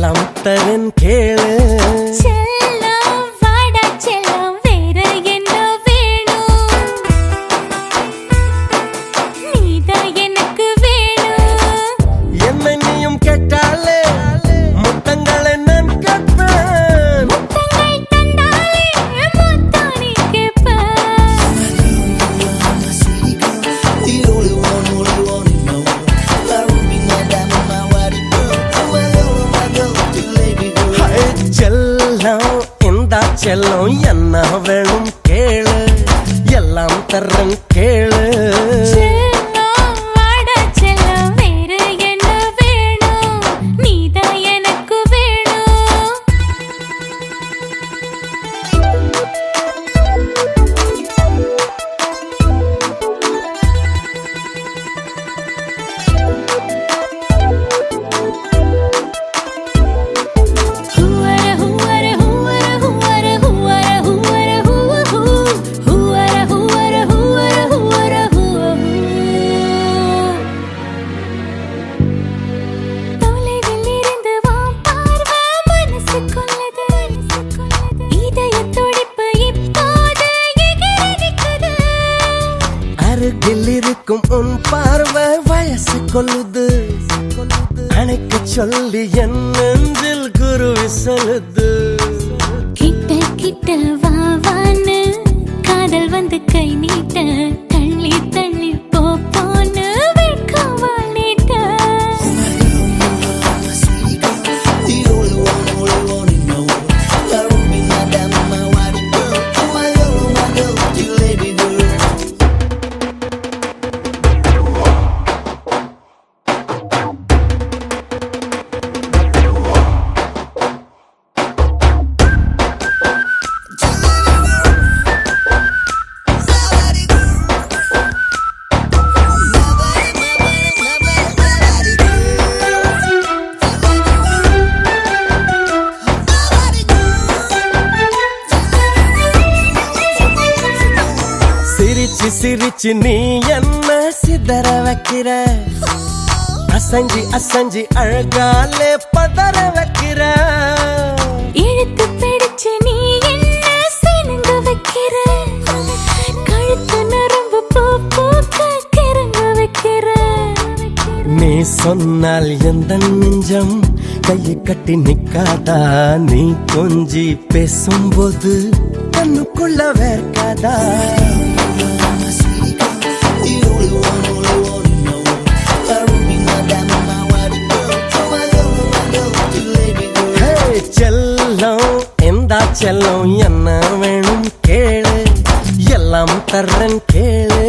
எல்லாம் தரன் கேளு. செல்லம் வாடா செல்லம் வேற என்ன வேணும்? நீதான் எனக்கு வேணும். என்னை நீயும் கேட்டாலே முத்தங்களை நான் கேட்பேன். முத்தங்கள் தந்தாலே முத்தம் நீ கேட்ப. செல்லம் இந்த செல்லம் என்ன வேணும் கேளு, எல்லாம் தரன் கேளு. செல்லம் வாடா செல்லம் வேற என்ன வேணும்? நீதான் எனக்கு வேணும். அருகில் இருக்கும் உன் பார்வை வயசு கொல்லுது. அணைக்க சொல்லி என் நெஞ்சில் குருவி சொல்லுது. கிட்ட கிட்ட வா வான்னு காதல் வந்து கை நீட்ட, தள்ளி தள்ளி போன்னு வெட்கவால் நீட்ட. சிரிச்சு சிரிச்சு நீ என்ன சிதற வைக்கிற, அசஞ்சி அசஞ்சி அழகாலே பதற வைக்கிற. இழுத்து பிடிச்சு நீ என்ன சினுங்க வைக்கிற, கழுத்து நரம்பு பூ பூக்க கிறங்க வைக்கிற. நீ சொன்னால் எந்த நெஞ்சம் கையை கட்டி நிக்காதா? நீ கொஞ்சி பேசும்போது கண்ணுக்குள்ள வேர்க்காதா? செல்லம் எந்த செல்லம் என்ன வேணும் கேளு, எல்லாம் தர்றன் கேளு.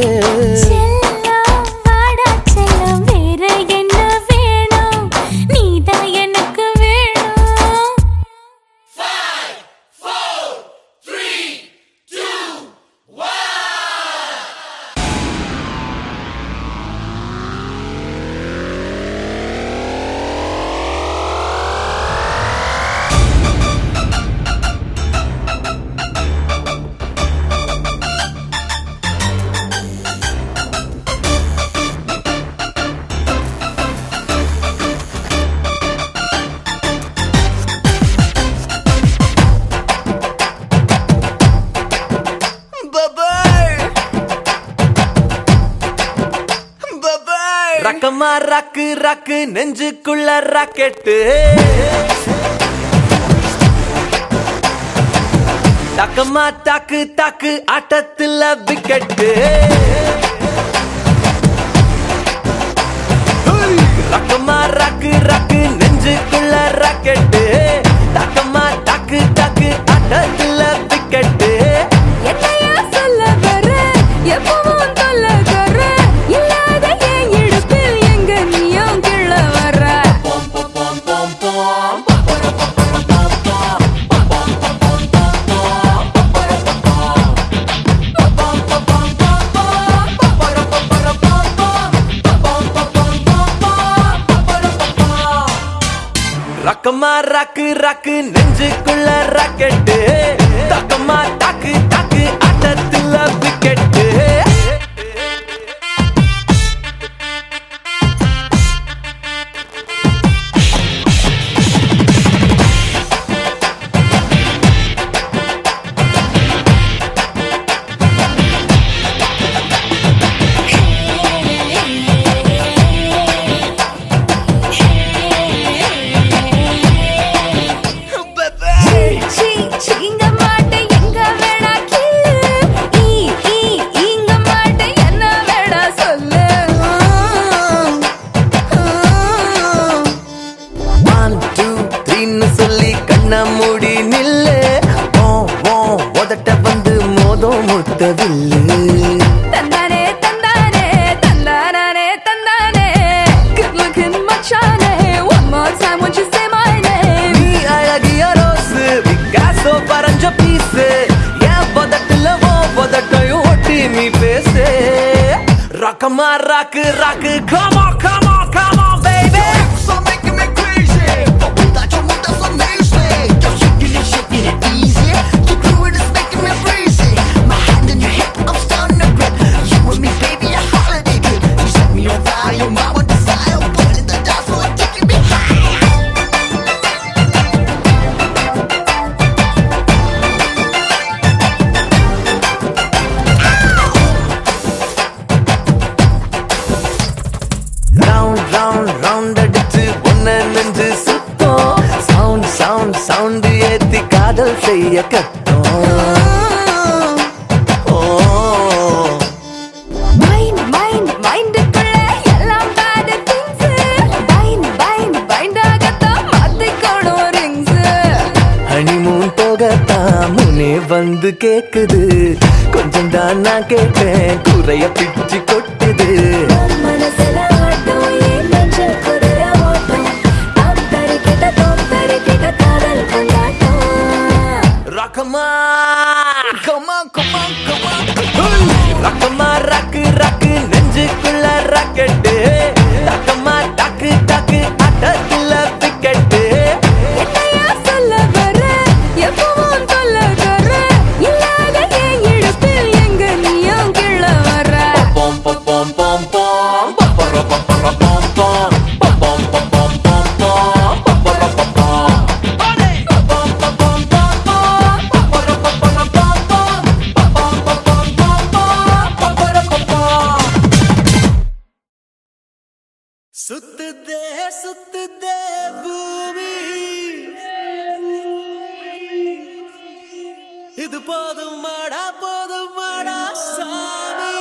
செல்லம் வாடா செல்லம் வேற என்ன வேணும்? நீதான் எனக்கு வேணும். 5, 4, 3, 2, 1. ரக்கமா ராக்கு ராக்கு நெஞ்சுக்குள்ள ராக்கெட்டு, டக்கமா டாக்கு டாக்கு ஆட்டத்துல விக்கெட்டு. ரக்கமா ராக்கு ராக்கு நெஞ்சுக்குள்ள ராக்கெட்டு, டக்கமா டாக்கு டாக்கு ஆட்டத்துல விக்கெட்டு. என்னையா சொல்ல வர, எப்பவும் சொல்ல வர, இல்லாத என் இடுப்பில் எங்க நீயும் கிள்ள வர. ரக்கமா ராக்கு ராக்கு நெஞ்சுக்குள்ள ராக்கெட்டு, டக்கமா டாக்கு டாக்கு ஆட்டத்துல விக்கெட்டு. தொட்ட வில்லு தந்தானே தந்தானே தந்தானே தந்தானே good looking மச்சானே one more time won't you say my name நீ அழகிய ரோஸு பிகாசோ பறஞ்ச பீஸு என் பதட்டுல ஓ பதட்டையும் ஒட்டி நீ பேசு ரக்கமா ராக்கு ராக்கு come on come on come on baby So making me crazy. That your mood is amazing. You're shaking it easy. Your groove is making me crazy. My hand in your hip, I'm starting to grip. You and me, baby, a holiday trip. You set me on fire, my one desire. Pulling the dance floor, taking me high. round round round அடிச்சு ஒன்ன நெஞ்சு சுத்தம் sound sound sound ஏத்தி காதல் செய்ய கத்தோம் mind mind mindக்குள்ள எல்லாம் bad things bind bind bind ஆகத்தான் மாத்திக்கணும் rings honeymoon போகத்தான் முனே வந்து கேக்குது கொஞ்சம் தான் நான் கேட்டேன் குறைய பிச்சு கொட்டுது மனசுல ஆட்டம் ஏன் நெஞ்சில் குதிரை ஓட்டம் தாத்தரி கிட்ட காதல் கொண்டாட்டம் ரக்கமா Come on, come on, come on. ரக்கமா ராக்கு ராக்கு நெஞ்சுக்குள்ள ராக்கெட்டு தக்கமா டாக்கு டாக்கு ஆட்டத்துல விக்கெட்டு என்னையா சொல்ல வர எப்பவும் சொல்ல வர இல்லாத என் இடுப்பில் எங்க நீயும் கிள்ள வர pom pom pom pom pom papara papara pom pom pom pom pom pom pom pom papara pom pom pom pom pom pom pom papara papara pom pom pom pom pom pom pom papara pom pom சுத்துதே பூமி இது போதும் மாடா சாமி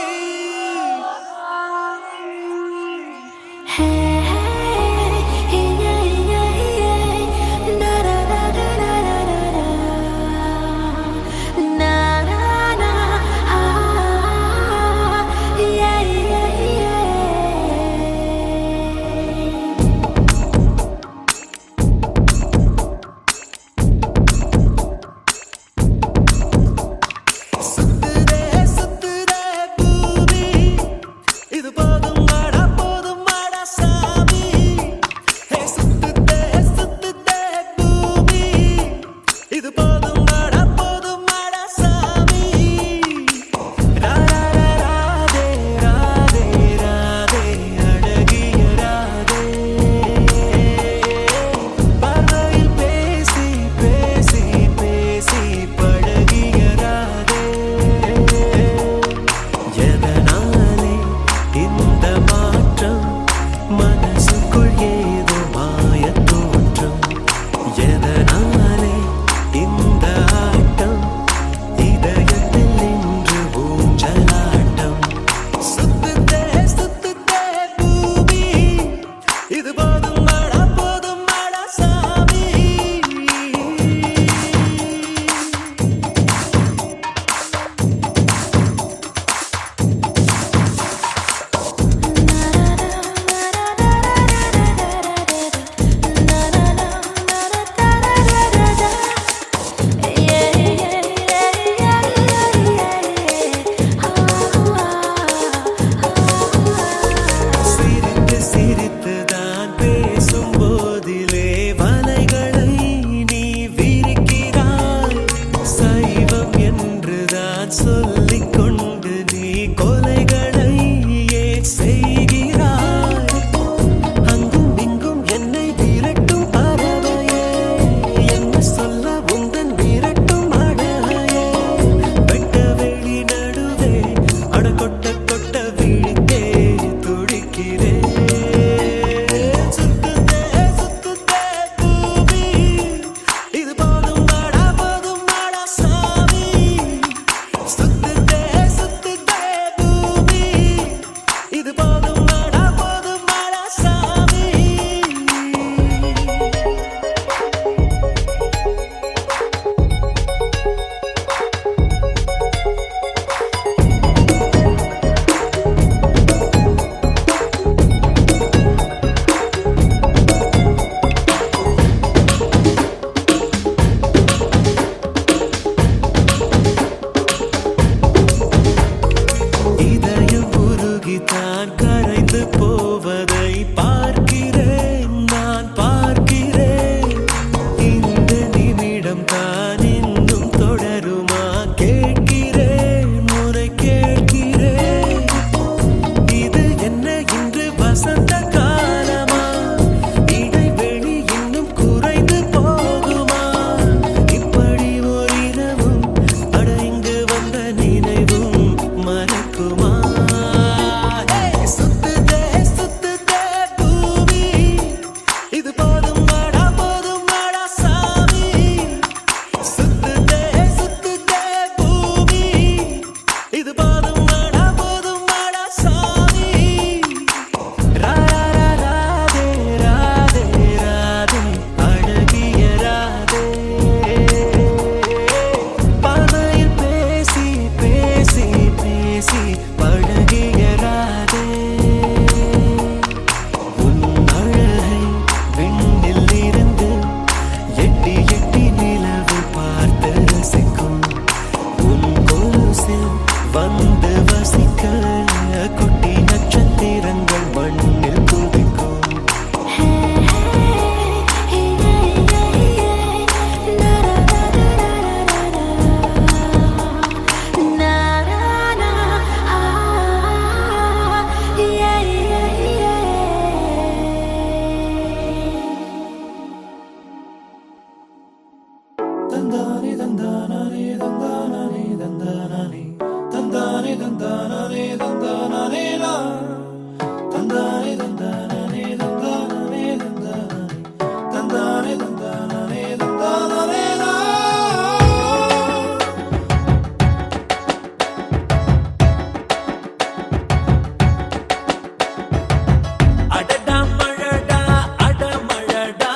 அடடா மழடா அடமழடா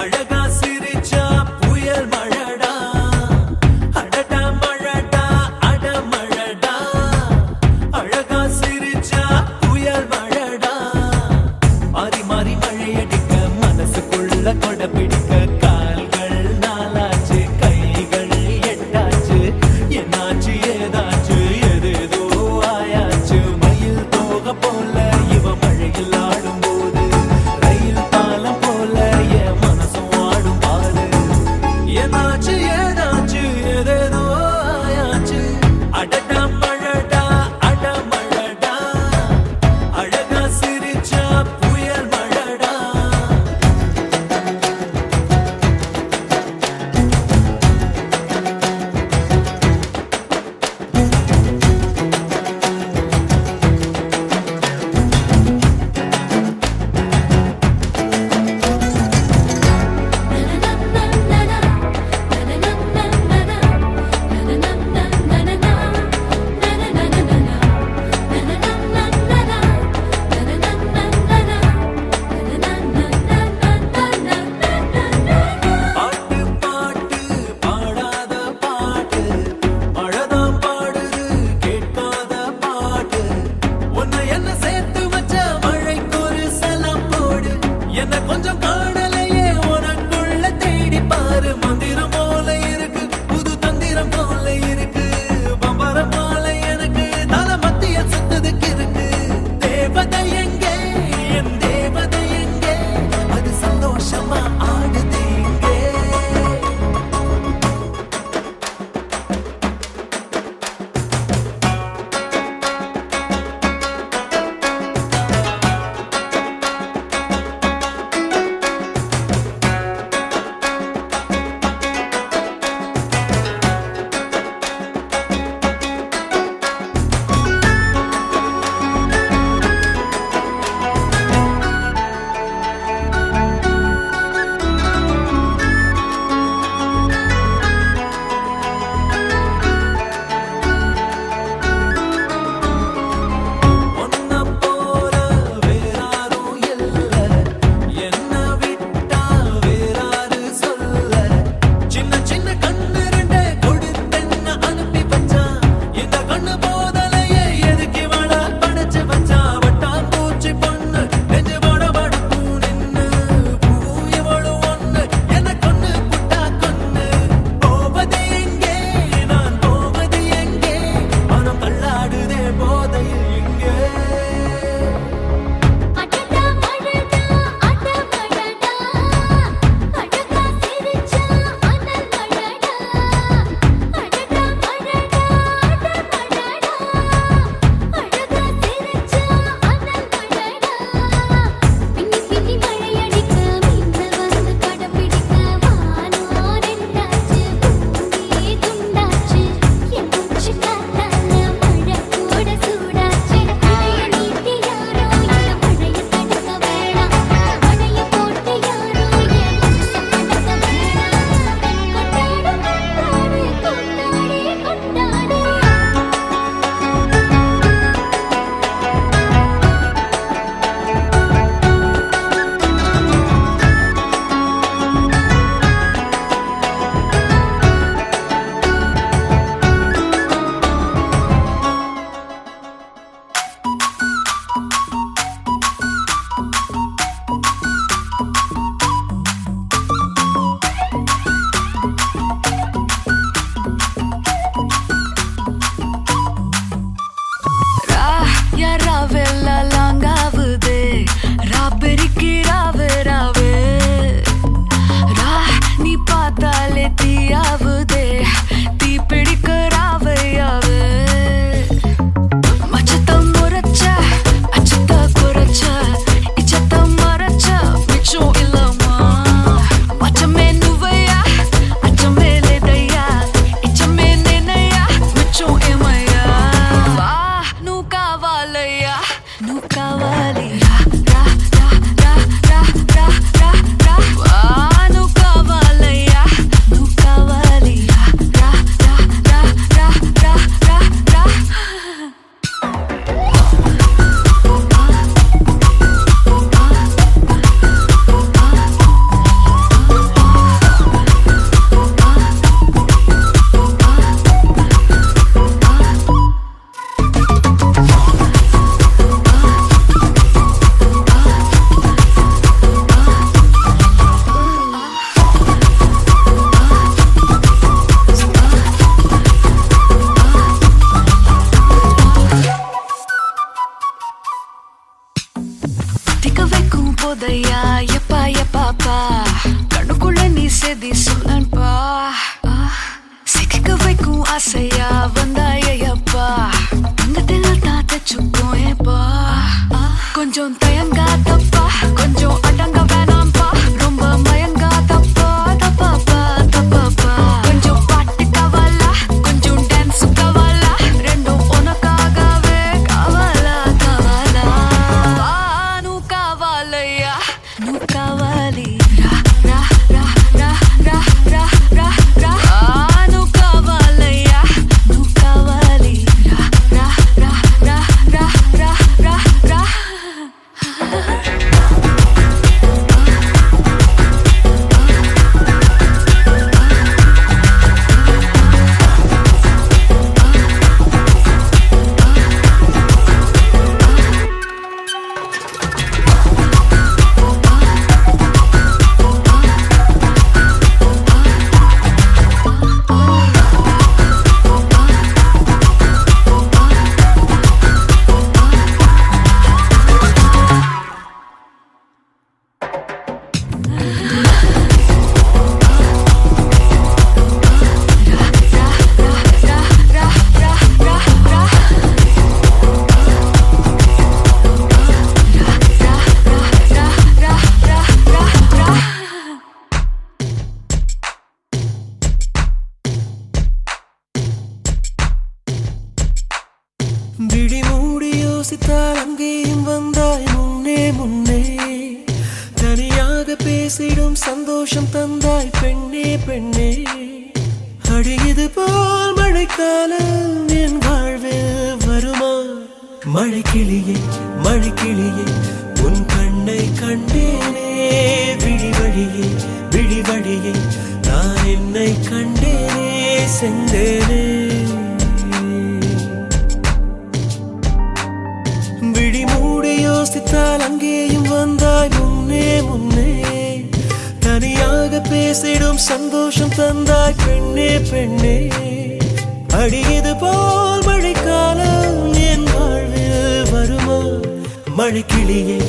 அழகா சிரிச்சா புயல் மழடா அடடா மழடா அடமழடா அழகா சிரிச்சா புயல் மழடா மாறி மாறி மழையடிக்க மனசுக்குள்ள கொடை பிடிக்க கால்கள் நாலாச்சு கைகள் எட்டாச்சு என்னாச்சு ஏதாச்சு எதேதோ ஆயாச்சு மயில் தோக போல இவ மழையில் ஆடும்போது ரயில் பாலம் போல என் மனசும் ஆடும் பாரு என்னாச்சு ஏதாச்சு எதேதோ ஆயாச்சு அடடா மழடா அடமழடா அழகா சிரிச்சா புயல் மழடா பாட்டு பாட்டு பாடாத பாட்டு மழைதான் பாடுது கேட்காத பாட்டு உன்னை என்ன சேர்த்து வச்ச மழைக்கு ஒரு சலம் போடு என்ன கொஞ்சம் காணலையே உனக்குள்ள தேடி பாரு மந்திரம் போல இருக்கு புது தந்திரம் போல இருக்கு பம்பரம் போல எனக்கு தலை மத்திய சுத்ததுக்கு இருக்கு தேவதை எங்கே என் தேவதை எங்கே அது சந்தோஷமா ஆடுது இங்கே కావాలి రా రా రా రా రా రా రా నువ్వు కావాలయ్యా నువ్వు కావాలి రా రా రా రా రా రా రా விழி மூடி யோசித்தால் அங்கேயும் வந்தாய் முன்னே முன்னே தனியாக பேசிடும் சந்தோஷம் தந்தாய் பெண்ணே பெண்ணே அடியது போல் மழைக்காலம் என் வாழ்வில் வருமா மழைக்கிளியே மழைக்கிளியே உன் கண்ணை கண்டேனே விழி வழியே விழி வழியே நான் என்னை கண்டேனே செந்தேனே விழி மூடி யோசித்தால் அங்கேயும் வந்தாய் முன்னே முன்னே தனியாக பேசிடும் சந்தோஷம் தந்தாய் பெண்ணே பெண்ணே அடியது போல் மழைக்காலம் என் வாழ்வில் வருமா மழைக்கிளியே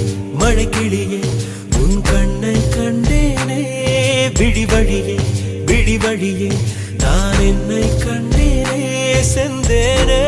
மழைக்கிளியே உன் கண்ணை கண்டேனே விழி வழியே விழி வழியே நான் என்னை கண்டேனே செந்தேனே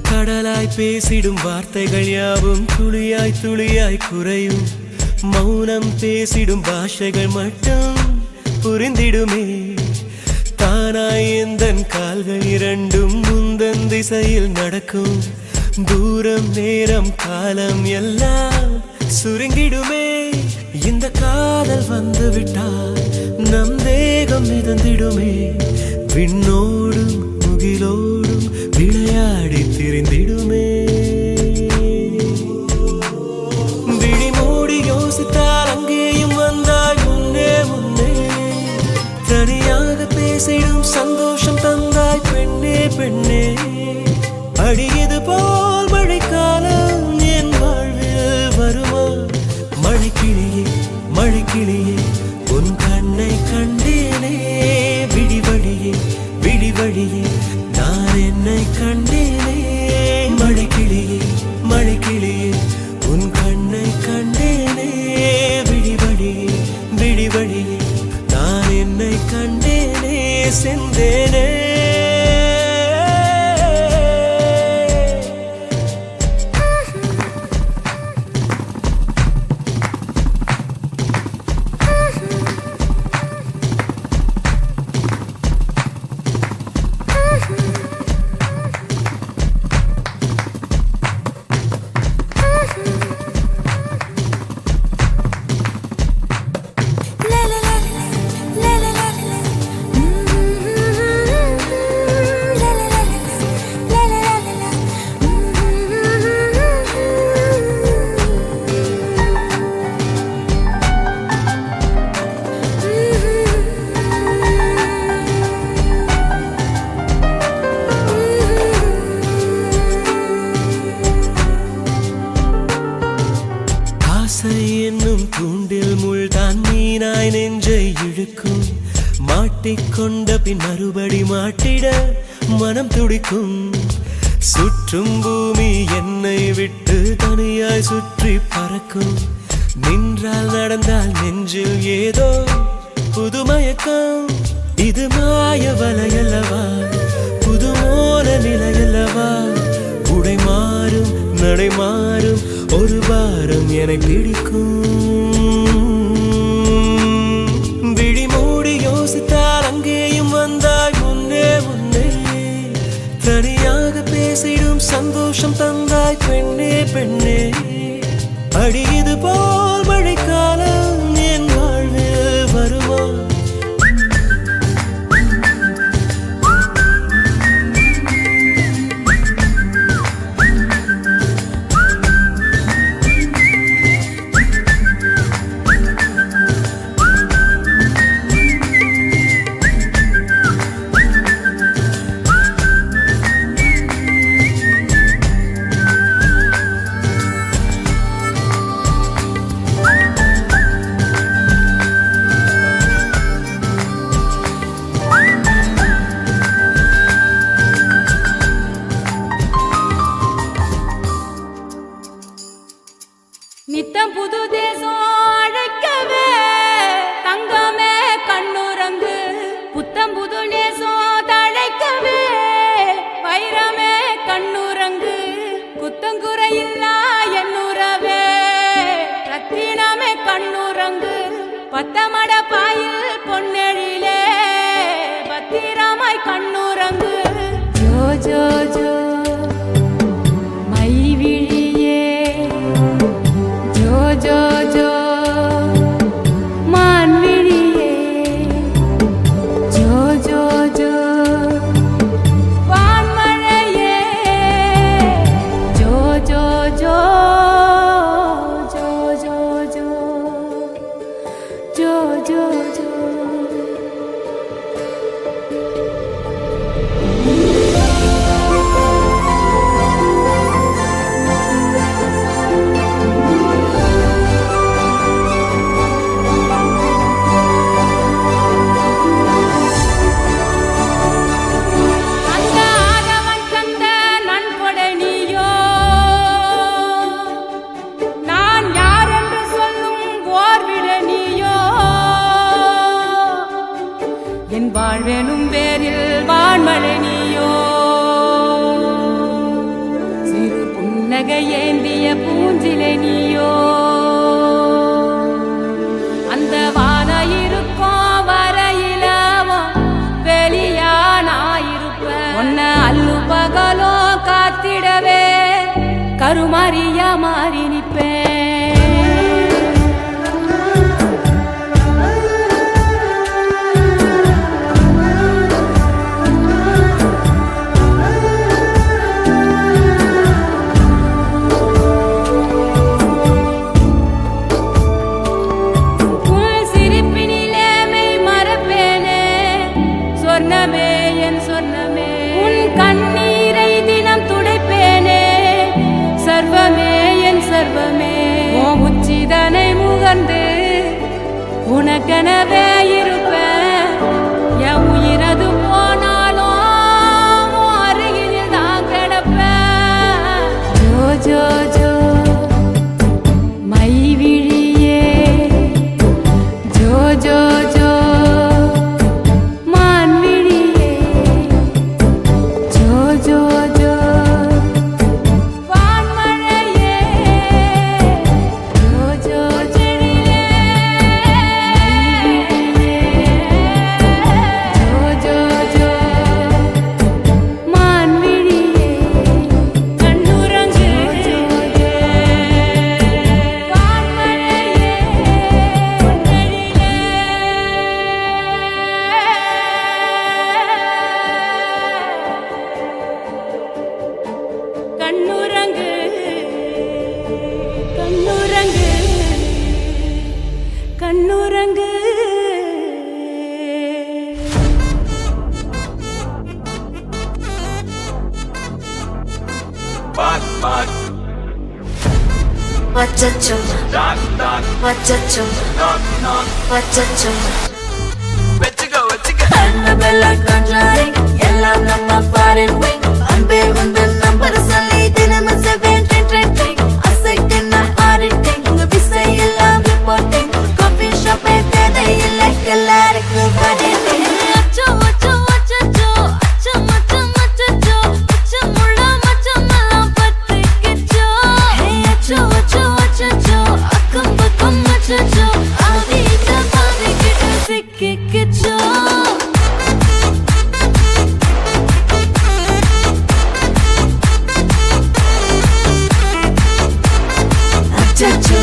கடலாய் பேசிடும் வார்த்தைகள் யாவும் துளியாய் துளியாய் குறையும் மௌனம் பேசிடும் பாஷைகள் மட்டும் புரிந்திடுமே தானாய் எந்தன் கால்கள் இரண்டும் முந்தன் திசையில் நடக்கும் தூரம் நேரம் காலம் எல்லாம் சுருங்கிடுமே இந்த காதல் வந்து விட்டால் நம் தேகம் மிதந்திடுமே விண்ணோடும் முகிலோடும் விளையாடி திரிந்திடுமே விழி மூடி யோசித்தால் அங்கேயும் வந்தாய் முன்னே முன்னே தனியாக பேசிடும் சந்தோஷம் தந்தாய் பெண்ணே பெண்ணே அடியது போல் மழைக்காலம் என் வாழ்வில் வருமா மழைக்கிளியே மழைக்கிளியே உன் கண்ணை கண்டேனே விழி வழியே விழி வழியே நான் என்னும் தூண்டில் முள்தான் மீனாய் நெஞ்சை இழுக்கும். மாட்டிக்கொண்ட பின் மறுபடி மாட்டிட மனம் துடிக்கும். சுற்றும் பூமி என்னை விட்டு தனியாய் சுற்றி பறக்கும். நின்றால் நடந்தால் நெஞ்சில் ஏதோ புதுமயக்கம். இது மாய வலையல்லவா, புது மோல நிலையல்லவா. உடை மாறும் நடை மாறும் ஒரு வாரம் என பிடிக்கும். விழி மூடி யோசித்தால் அங்கேயும் வந்தாய் முன்னே முன்னே. தனியாக பேசிடும் சந்தோஷம் தந்தாய் பெண்ணே பெண்ணே. அடி இது போல் மழைக்காலம் என் வாழ்வில் வருமா? நித்தம் புது தேசம் அழைக்கவே தங்கமே கண்ணுறங்கு. புத்தம் புது நேசம் தழைக்கவே வைரமே கண்ணுறங்கு. குத்தங்குறையில்லா என்னுறவே ரத்தினமே கண்ணுறங்கு. பத்தமட பாயில் பொன்னெழிலே பத்திரமாய் கண்ணுறங்கு. ஜோ ஜோ ஜோ மைவிழியே ஜோ ஜோ மான்விழியே ஜோ ஜோ ஜோ வான்மழையே ஜோ ஜோ ஜோ ஜோ ஜோ ஜோ ஜோ ஜோ ஜோ. என் வாழ்வெனும் பேரில் வான்மழை நீயோ. சிறு புன்னகை ஏந்திய பூஞ்சிலை நீயோ. அந்த வான இருக்கும் வரையிலவோ வெளியா நாயிருப்பேன். உன்ன அல்லு பகலோ காத்திடவே கருமாரியா மாறி நிற்பேன். சொர்ணமே என் சொர்ணமே உன் கண்ணீரை தினம் துடைப்பேனே. சர்வமே என் சர்வமே உன் உச்சிதனை முகர்ந்து உனக்கெனவே இருப்பேன். என் உயிரது போனாலும் உன் அருகில் தான் கிடப்பேன். ஜோ ஜோ ஜோ மைவிழியே ஜோ ஜோ ஜோ ஜோ ஜோ வான்மழையே ஜோ ஜோ செடிலே ஜோ ஜோ ஜோ மான்விழியே கண்ணுறங்கு வான்மழையே பொன்னெழிலே கண்ணுறங்கு கண்ணுறங்கு கண்ணுறங்கு. Bad, bad. அச்சச்சோ Da, da, அச்சச்சோ அச்சச்சோ வச்சுக்கோ வச்சுக்கோ Annabella conjuring எல்லாம் நம்ம foreign wing அன்பே உந்தன் நம்பர் சொல்லி தினமும் 7 ட்ரிங் அசைக்கின ஆடிட்டிங் உங்க விசை எல்லாம் ரிப்போர்ட்டிங் காஃபி ஷாப்பே தேவையில்லை எல்லாருக்கும் பதில் அச்சோ அச்சோ அச்சச்சோ அச்சம் அச்சம் அச்சச்சோ அச்சமுள்ள மச்சமெல்லாம் பத்திக்கிச்சோ ஹே அச்சோ அச்சோ அச்சச்சோ அக்கம் பக்கம் அச்சச்சோ ஆதிட்ட பாதிக்கிட்டு சிக்கிக்கிச்சோ அச்சச்சோ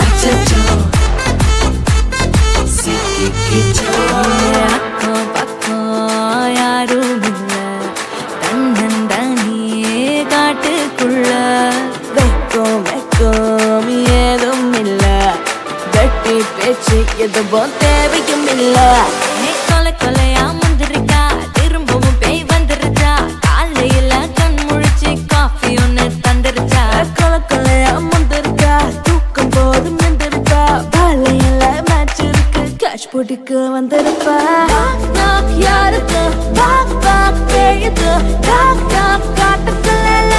அச்சச்சோ சிக்கிக்கிச்சோ அக்கம் பக்கம் யாரும் இல்ல தன்னந்தனியே காட்டுக்குள்ள வெக்கம் வெக்கம் ஏதும் இல்ல வெட்டி பேச்சு எதுவும் தேவையும் இல்ல கொலை கொலையா முந்திருக்கா திரும்பவும் பேய் வந்துருச்சா காலையில கண் முழிச்சு காஃபி ஒன்னு தந்துருச்சா கொலை கொலையா முந்திருக்கா தூக்கம் போதும் முந்திருக்கா பாலையில மேட்ச் இருக்கு கேஷ் போட்டுக்கு வந்திருப்பா யாருக்கு பாக் பாக் பேயுது டாக் டாக் காட்டுக்குள்ள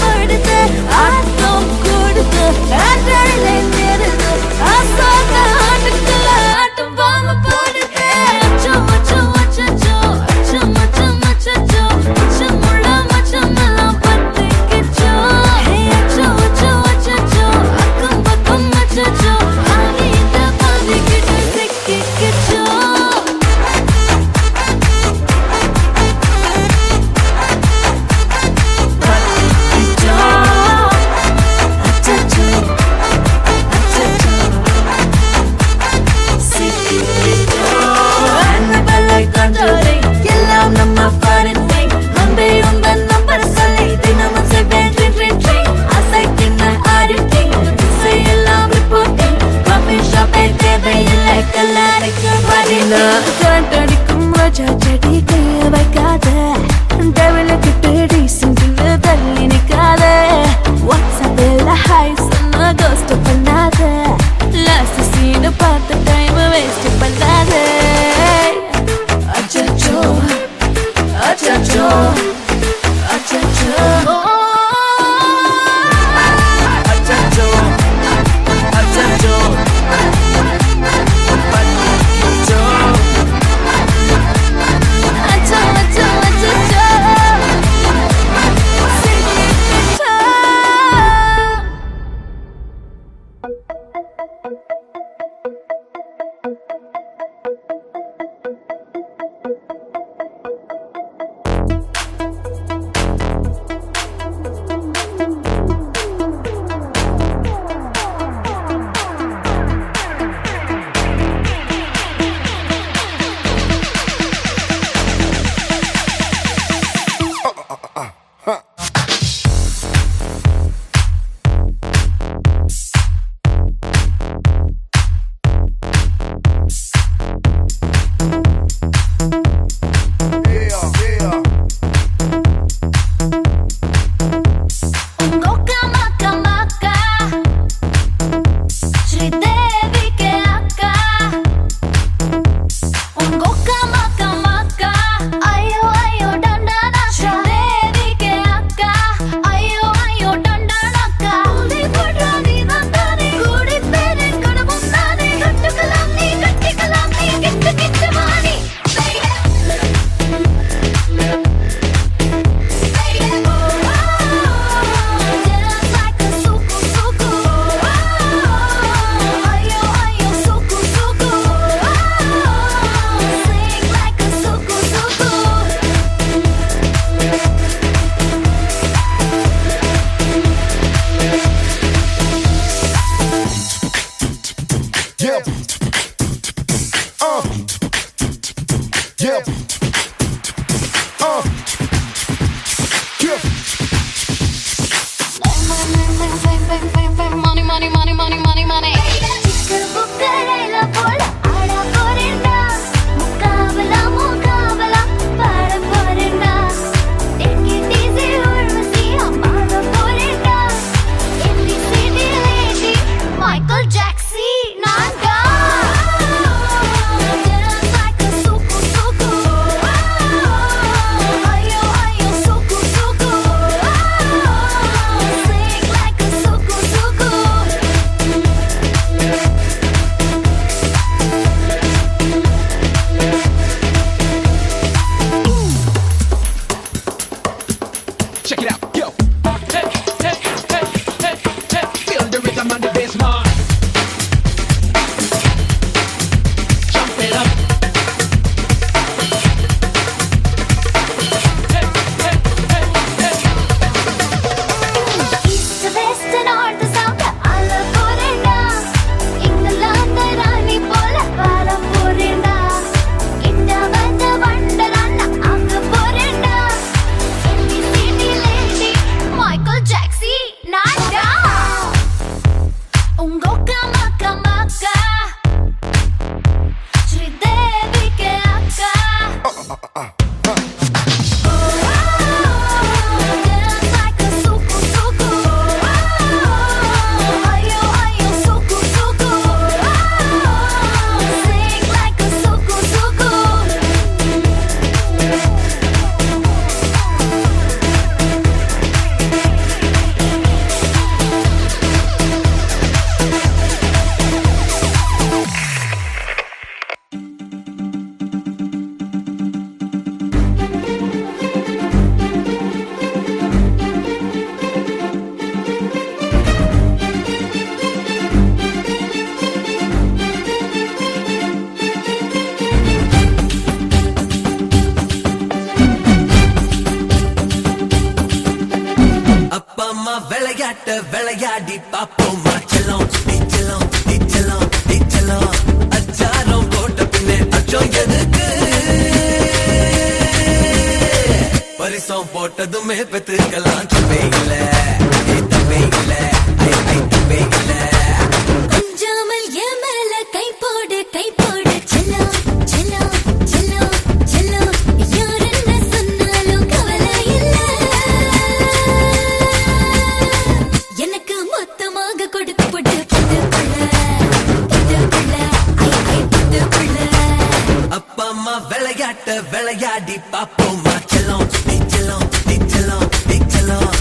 படுது ஆட்டம் கூடுது ஆட்டலே நிறுது ஆசாக ஆட்டுக்குள்ள ஆட்டம் பாம போடுது அச்சோ அச்சோ அச்சச்சோ அச்சம் அச்சம் அச்சச்சோ அச்சமுள்ள மச்சமெல்லாம் பத்திக்கிச்சோ ஹே அச்சோ அச்சோ அச்சச்சோ அக்கம் பக்கம் அச்சச்சோ ஆகிட்ட பாதிக்கிட்டு சிக்கிக்கிச்சோ எல்லாம் நம்ம foreign wing அன்பே உந்தன் நம்பர் சொல்லி தினமும் 7 ட்ரிங் அசைக்கின ஆடிட்டிங் விசை எல்லாம் ரிப்போர்ட்டிங் காஃபி ஷாப்பே தேவையில்லை எல்லாருக்கும் பதில் கண்டடிக்கும் ரோஜா செடி கைய வைக்காத டெவல கிட்ட டீசென்ட்ல தள்ளி நிக்காத வாட்ஸ்அப்பில் ஹாய் சொன்ன கோஸ்ட் பண்ணாத லாஸ்ட் சீன் பார்த்த டைம் வேஸ்ட் பண்ணாத அச்சச்சோ அச்சச்சோ அச்சச்சோ அச்சச்சோ அச்சச்சோ பத்திக்கிச்சோ அச்சோ அச்சோ அச்சச்சோ சிக்கிக்கிச்சோ போட்டதுமே பெத்துக்கலாம் தப்பே இல்ல தப்பே இல்ல தப்பே இல்ல கொஞ்சாமல் என் மேல கை போடு செல்லம் செல்லம் செல்லம் செல்லம் யார் என்ன சொன்னாலும் கவலை இல்ல எனக்கு மொத்தமாக கொடுத்து போட்டு புட்டு புள்ள புட்டு புள்ள அப்பா அம்மா விளையாட்ட விளையாடி பாப்போமா செல்லம் நீ செல்லம் நீ செல்லம் நீ செல்லம்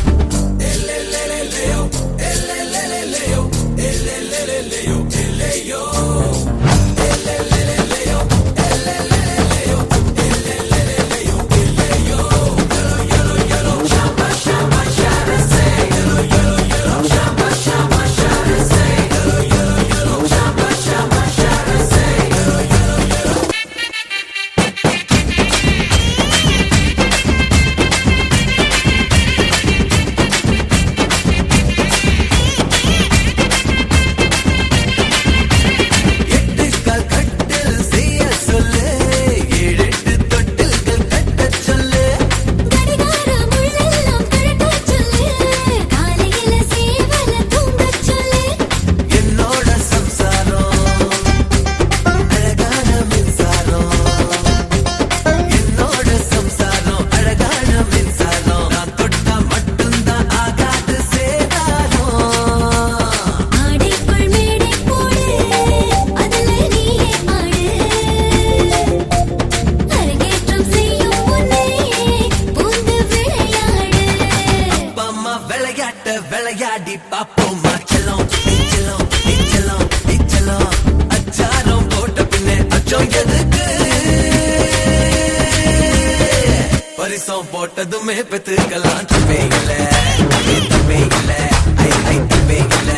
விளையாடி பாப்போமா செல்லம் நீ செல்லம் நீ செல்லம் நீ செல்லம் அச்சாரம் போட்ட பின்னே அச்சம் எதுக்கு பரிசம் போட்டதுமே பெத்துக்கலாம் தப்பே இல்ல தப்பே இல்ல தப்பே இல்ல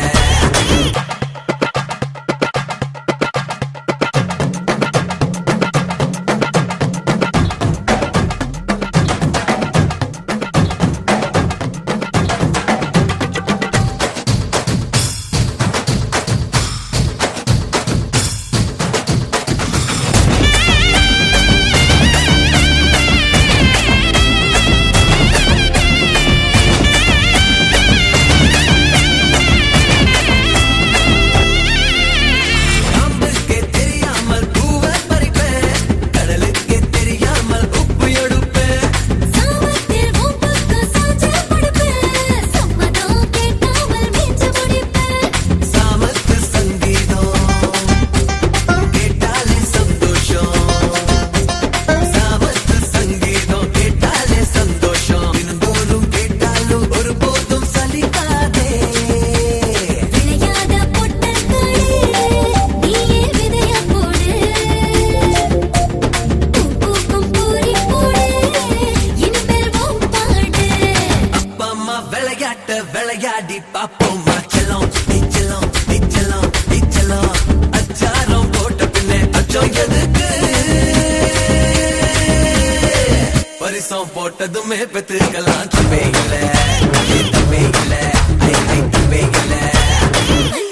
விளையாடி பாப்போமா செல்லம் நீ செல்லம் நீ செல்லம் நீ செல்லம் அச்சாரம் போட்ட பின்னே அச்சம் எதுக்கு பரிசம் போட்டதுமே பெத்துக்கலாம் தப்பே இல்ல தப்பே இல்ல தப்பே இல்ல